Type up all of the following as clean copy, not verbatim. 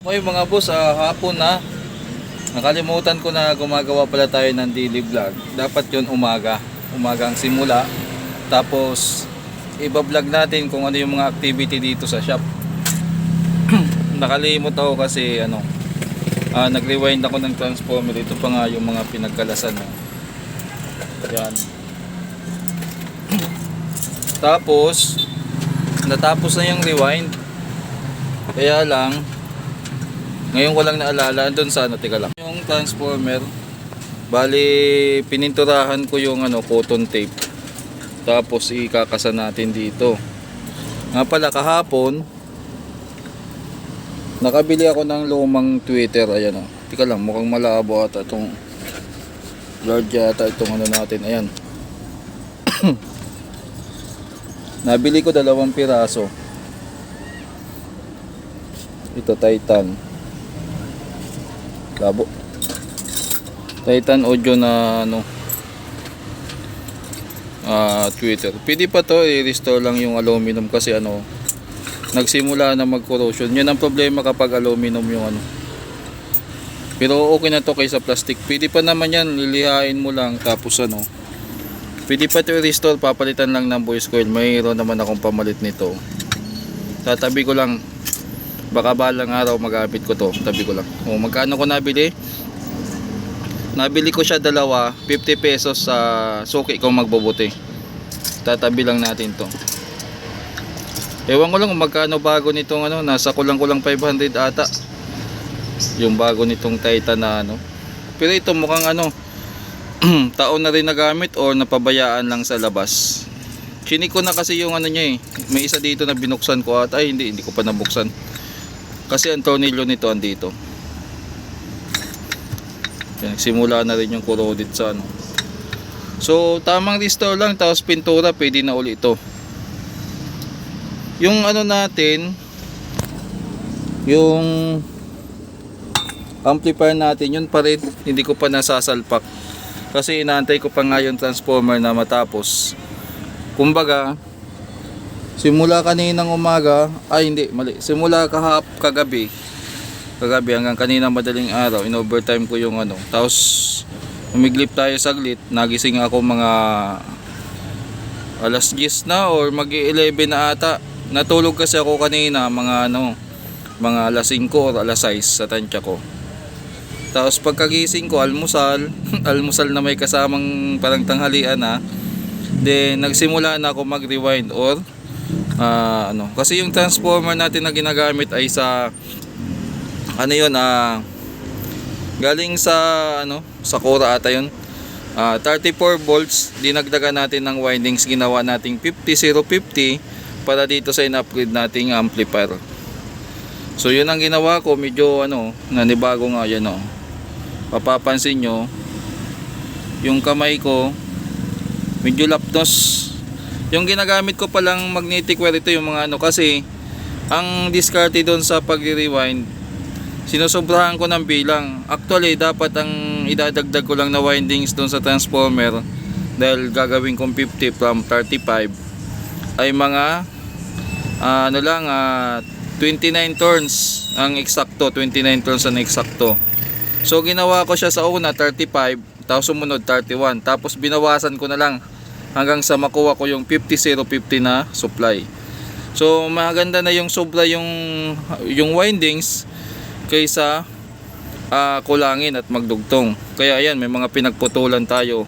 Okay mga boss, hapon na. Nakalimutan ko na gumagawa pala tayo ng daily vlog. Dapat yun umagang simula. Tapos iba-vlog natin kung ano yung mga activity dito sa shop. Nakalimot ako kasi nag-rewind ako ng transformer. Ito pa nga yung mga pinagkalasan. Yan. Tapos natapos na yung rewind. Kaya lang ngayon ko lang naalala, andun sa teka lang. Yung transformer, bali pininturahan ko yung cotton tape. Tapos ikakasa natin dito. Nga pala kahapon, nakabili ako ng lumang tweeter. Ayan Teka lang, mukhang malabo ata itong large yata itong natin. Ayan. Nabili ko 2 piraso. Ito Titan. Labo. Titan audio na tweeter. Pwede pa to i-restore lang yung aluminum kasi nagsimula na mag-corrosion. Yun ang problema kapag aluminum yung Pero okay na to kaysa plastic. Pwede pa naman yan, lilihain mo lang tapos pwede pa to i-restore, papalitan lang ng voice coil. Mayroon naman akong pamalit nito. Tatabi ko lang. Baka balang araw magamit ko to. Tabi ko lang. Magkano ko nabili? Nabili ko siya 2, 50 pesos sa suki kung magbubuti. Tatabi lang natin to. Ewan ko lang kung magkano bago nitong nasa kulang-kulang 500 ata. Yung bago nitong Titan na Pero ito mukhang taon na rin nagamit o napabayaan lang sa labas. Chinik ko na kasi yung niya May isa dito na binuksan ko at hindi ko pa nabuksan. Kasi ang tornilyo nito andito. Simula na rin yung corroded sa So tamang restore lang tapos pintura, pwede na uli ito. Yung natin, yung amplifier natin, yun pa rin hindi ko pa nasasalpak. Kasi inaantay ko pa nga yung transformer na matapos. Kumbaga simula kaninang umaga, simula kagabi hanggang kanina madaling araw, in overtime ko yung tapos umiglip tayo saglit, nagising ako mga alas 10 na or mag-11 na ata. Natulog kasi ako kanina mga alas 5 or alas 6 sa tansya ko. Tapos pagkagising ko, almusal na may kasamang parang tanghalian na. Then nagsimula na ako mag-rewind or kasi yung transformer natin na ginagamit ay sa galing sa sa Cora ata yun. 34 volts, dinagdagan natin ng windings, ginawa nating 50-050 para dito sa in-upgrade nating amplifier. So yun ang ginawa ko, medyo nanibago nga yan Mapapansin nyo yung kamay ko medyo lapnos. Yung ginagamit ko palang magnetic wire, ito yung mga kasi ang discarte doon sa pag-rewind, sinusobrahan ko ng bilang. Actually dapat ang idadagdag ko lang na windings doon sa transformer, dahil gagawin kong 50 from 35 ay mga 29 turns ang eksakto, 29 turns ang eksakto. So ginawa ko siya sa una 35, tapos sumunod 31, tapos binawasan ko na lang hanggang sa makuha ko yung 50-050 na supply. So maganda na yung sobra yung windings kaysa kulangin at magdugtong. Kaya ayan, may mga pinagputulan tayo.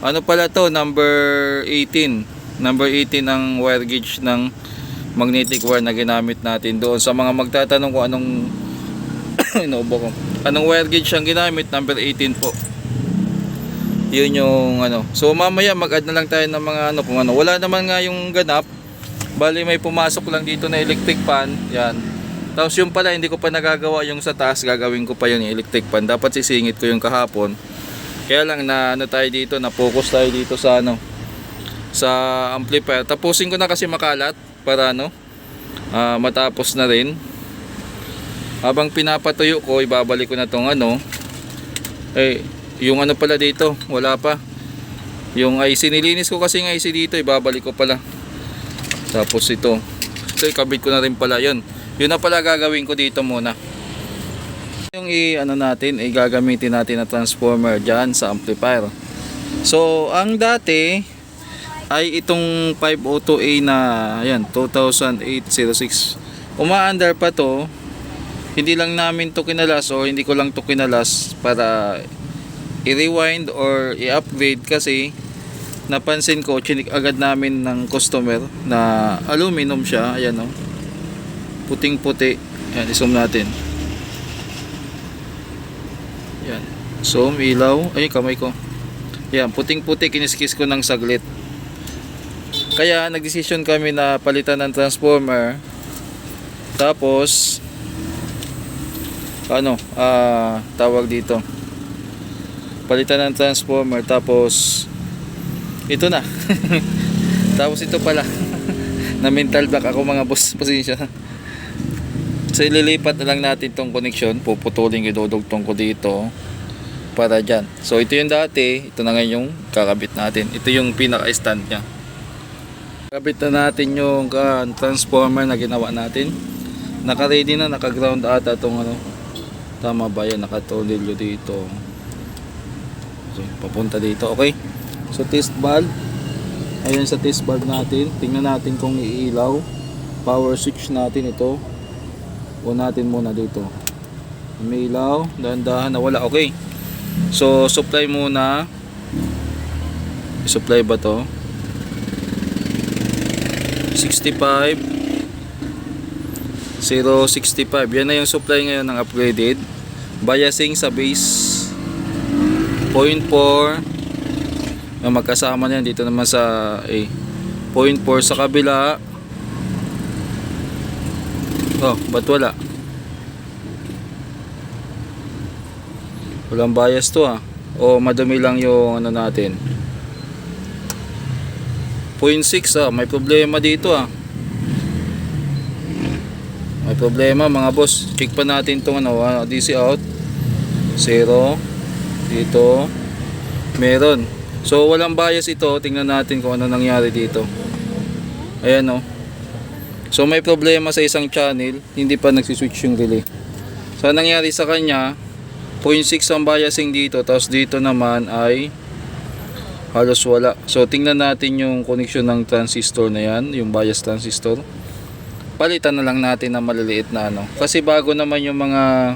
Pala to, number 18 ang wire gauge ng magnetic wire na ginamit natin doon. Sa mga magtatanong kung anong wire gauge ang ginamit, number 18 po. Yun yung So mamaya mag-add na lang tayo ng mga kung wala naman nga yung ganap. Bali may pumasok lang dito na electric fan. Yan. Tapos yung pala hindi ko pa nagagawa yung sa taas, gagawin ko pa yun yung electric fan. Dapat sisingit ko yung kahapon. Kaya lang na tayo dito, na focus tayo dito sa sa amplifier. Tapusin ko na kasi makalat para matapos na rin. Habang pinapatuyo ko, ibabalik ko na tong yung pala dito, wala pa. Yung IC, nilinis ko kasi ng IC dito, ibabalik ko pala. Tapos ito, ikabit ko na rin pala yun. Yun na pala gagawin ko dito muna. Yung i-ano natin, gagamitin natin na transformer dyan sa amplifier. So, ang dati ay itong 502A na, ayan, 2008-06. Umaandar pa to. Hindi lang namin to kinalas o hindi ko lang to kinalas para i-rewind or i-upgrade kasi napansin ko, chinik agad namin ng customer na aluminum siya. Ayan o. Puting puti. Ayan, i-zoom natin. Ayan. Zoom, ilaw. Ay, kamay ko. Ayan, puting puti. Kiniskis ko ng saglit. Kaya nagdesisyon kami na palitan ng transformer. Tapos tawag dito, palitan ng transformer. Tapos ito na. Tapos ito pala. Na mental block ako mga boss. Pasensya. So ililipat na lang natin tong connection. Puputulin, idudugtong ko dito para dyan. So ito yung dati. Ito na ngayon yung kakabit natin. Ito yung pinaka-stand nya. Kakabit na natin yung transformer na ginawa natin. Naka-ready na, naka-ground ata itong tama ba yan? Naka-tornilyo dito. So papunta dito. Okay. So test valve. Ayan sa test valve natin. Tingnan natin kung iilaw. Power switch natin ito. O natin muna dito. May ilaw. Dahan-dahan. Nawala. Okay. So supply muna. Supply ba to? 65 065. Yan na yung supply ngayon ng upgraded. Biasing sa base 0.4. Magkasama na yan dito naman sa 0.4 sa kabila. Oh, ba't wala? Walang bias to o madumi lang yung natin. 0.6 may problema dito May problema mga boss. Check pa natin tong DC out. 0 dito. Meron. So walang bias ito. Tingnan natin kung ano nangyari dito. Ayan So may problema sa isang channel. Hindi pa nagsiswitch yung relay. So nangyari sa kanya 0.6 ang biasing dito. Tapos dito naman ay halos wala. So tingnan natin yung connection ng transistor na yan. Yung bias transistor. Palitan na lang natin na maliliit na Kasi bago naman yung mga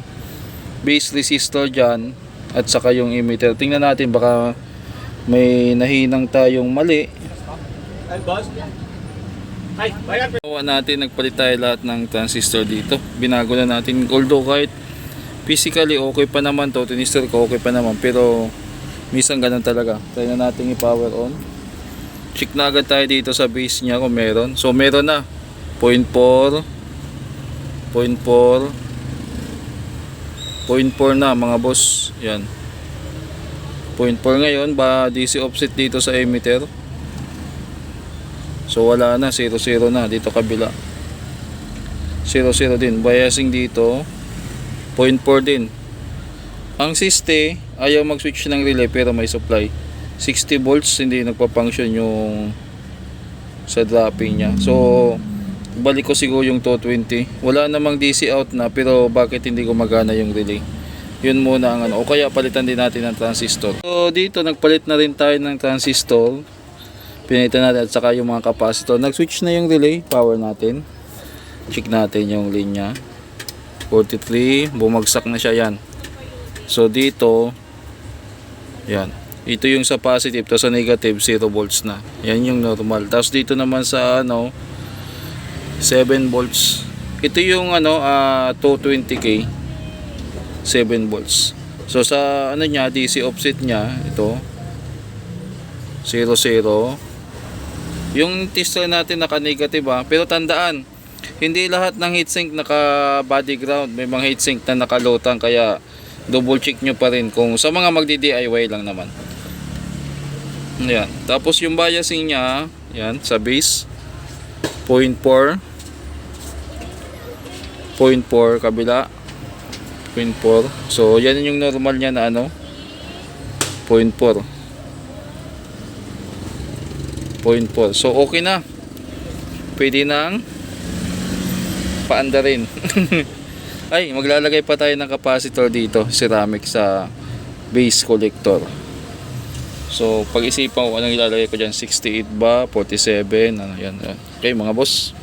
base resistor dyan. At saka yung emitter. Tingnan natin baka may nahinang tayong mali. Ay, boss. Ay, bayan. Nagpalit tayo lahat ng transistor dito. Binago na natin. Although kahit physically okay pa naman to, tinistor ko okay pa naman. Pero minsan ganun talaga. Try na natin i-power on. Check na agad tayo dito sa base niya kung meron. So meron na. 0.4 na mga boss. Yan. 0.4 ngayon ba DC offset dito sa emitter. So wala na, 0-0 na dito kabila. 0-0 din. Biasing dito 0.4 din. Ang siste ayaw mag-switch ng relay pero may supply. 60 volts hindi nagpa-function yung sa dropping niya. So balik ko siguro yung 220. Wala namang DC out na pero bakit hindi gumagana yung relay? Yun muna ang o kaya palitan din natin ng transistor. So dito nagpalit na rin tayo ng transistor. Pinalitan natin at saka yung mga capacitor. Nag-switch na yung relay, power natin. Check natin yung linya. 43, bumagsak na siya yan. So dito yan. Ito yung sa positive, tapos sa negative 0 volts na. Yan yung normal. Tapos dito naman sa 7 volts. Ito yung 220k 7 volts. So sa niya, DC offset niya, ito 0-0. Yung tester natin naka-negative pero tandaan, hindi lahat ng heatsink naka body ground. May mga heatsink na nakalutang kaya double check nyo pa rin kung sa mga magdi-DIY lang naman. Yan. Tapos yung biasing niya, yan, sa base 0.4 kabila 0.4. So yan yung normal niya na 0.4. So okay na. Pwede nang paandarin. Ay, maglalagay pa tayo ng capacitor dito, ceramic sa base collector. So, pag-isipan ko anong ilalagay ko dyan, 68 ba, 47, ano yan. Okay mga boss.